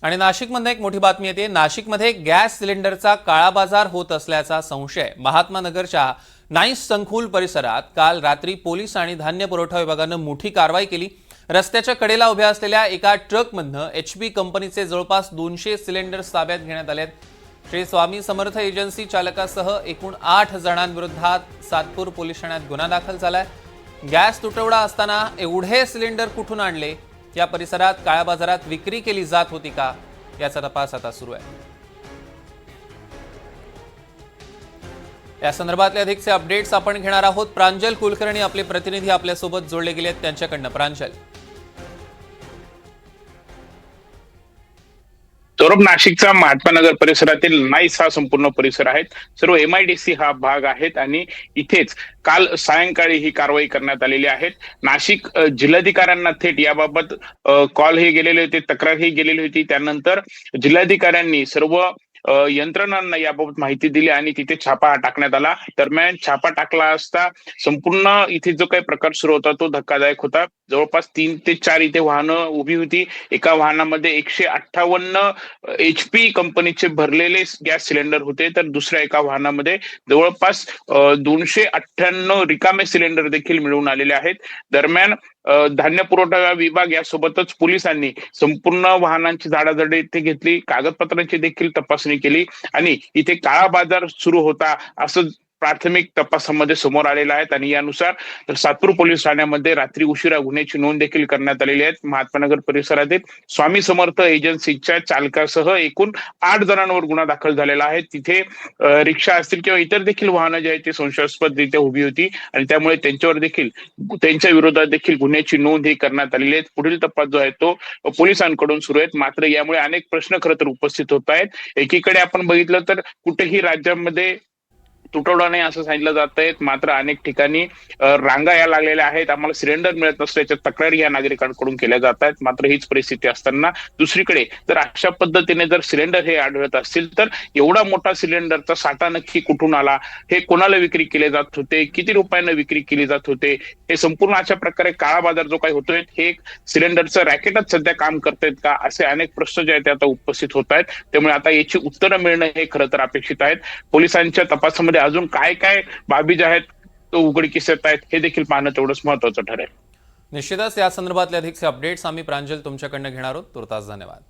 आणि नाशिकमध्ये एक मोठी बातमी येते। नाशिकमध्ये गॅस सिलेंडरचा काळा बाजार होत असल्याचा संशय महात्मा नगरच्या नाईस संकुल परिसरात काल रात्री पोलीस आणि धान्य पुरवठा विभागाने मोठी कारवाई केली। रस्त्याच्या कडेला उभ्या असलेल्या एका ट्रकमधनं एचपी कंपनीचे जवळपास 200 सिलेंडर्स ताब्यात घेण्यात आले। श्री स्वामी समर्थ एजन्सी चालकासह एकूण 8 जणांविरोधात सातपूर पोलीस ठाण्यात गुन्हा दाखल झालाय। गॅस तुटवडा असताना एवढे सिलेंडर कुठून आणले, या परिसरात काळ्या बाजारात विक्री केली जात होती का, याचा तपास आता सुरू आहे। या संदर्भातले अधिकचे अपडेट्स आपण घेणार आहोत। प्रांजल कुलकर्णी आपले प्रतिनिधी आपल्यासोबत जोडले गेले आहेत, त्यांच्याकडनं प्रांजल। सौरभ, नाशिकचा महात्मा नगर परिसरातील नाईस हा संपूर्ण परिसर आहे। सर्व एमआयडीसी हा भाग आहेत आणि इथेच काल सायंकाळी ही कारवाई करण्यात आलेली आहे। नाशिक जिल्हाधिकाऱ्यांना थेट याबाबत कॉल हे गेलेले होते, तक्रार ही गेलेली होती। त्यानंतर जिल्हाधिकाऱ्यांनी सर्व यंत्रणांना याबाबत माहिती दिली आणि तिथे छापा टाकण्यात आला। दरम्यान छापा टाकला असता संपूर्ण इथे जो काही प्रकार सुरू होता तो धक्कादायक होता। जवळपास 3 ते 4 इथे वाहनं उभी होती। एका वाहनामध्ये 158 एचपी कंपनीचे भरलेले गॅस सिलेंडर होते, तर दुसऱ्या एका वाहनामध्ये जवळपास 298 रिकामे सिलेंडर देखील मिळून आलेले आहेत। दरम्यान धान्य पुरवठा विभाग यासोबतच पोलिसांनी संपूर्ण वाहनांची झाडाझडती इथे घेतली, कागदपत्रांची देखील तपासणी केली आणि इथे काळा बाजार सुरू होता असं प्राथमिक तपासामध्ये समोर आलेला आहे। आणि यानुसार सातपूर पोलीस ठाण्यामध्ये रात्री उशिरा गुन्ह्याची नोंद देखील करण्यात आलेली आहे। महात्मानगर परिसरातील स्वामी समर्थ एजन्सीच्या चालकासह एकूण 8 जणांवर गुन्हा दाखल झालेला आहे। तिथे रिक्षा असतील किंवा इतर देखील वाहनं जे आहेत ते संशयास्पदरित्या उभी होती आणि त्यामुळे त्यांच्यावर देखील त्यांच्या विरोधात देखील गुन्ह्याची नोंद ही करण्यात आलेली आहे। पुढील तपास जो आहे तो पोलिसांकडून सुरू आहे। मात्र यामुळे अनेक प्रश्न खरं तर उपस्थित होत आहेत। एकीकडे आपण बघितलं तर कुठेही राज्यामध्ये तुटवडा नाही असं सांगितलं जात आहे, मात्र अनेक ठिकाणी रांगा या लागलेल्या आहेत, आम्हाला सिलेंडर मिळत नसल्याच्या तक्रारी या नागरिकांकडून केल्या जात आहेत। मात्र हीच परिस्थिती असताना दुसरीकडे जर अशा पद्धतीने जर सिलेंडर हे आढळत असतील तर एवढा मोठा सिलेंडरचा साठा नक्की कुठून आला, हे कोणाला विक्री केले जात होते, किती रुपयांना विक्री केली जात होते, हे संपूर्ण अशा प्रकारे काळा बाजार जो काही होतोय हे सिलेंडरचं रॅकेटच सध्या काम करतायत का, असे अनेक प्रश्न जे आहेत ते आता उपस्थित होत आहेत। त्यामुळे आता याची उत्तरं मिळणं हे खरं तर अपेक्षित आहेत। पोलिसांच्या तपासामध्ये अजून काय काय बाबी ज्या आहेत तो उघडकीस येत आहेत हे देखील पाहणं तेवढंच महत्वाचं ठरेल। निश्चितच या संदर्भातले अधिकचे अपडेट्स आम्ही प्रांजल तुमच्याकडनं घेणार आहोत। तुर्तास धन्यवाद।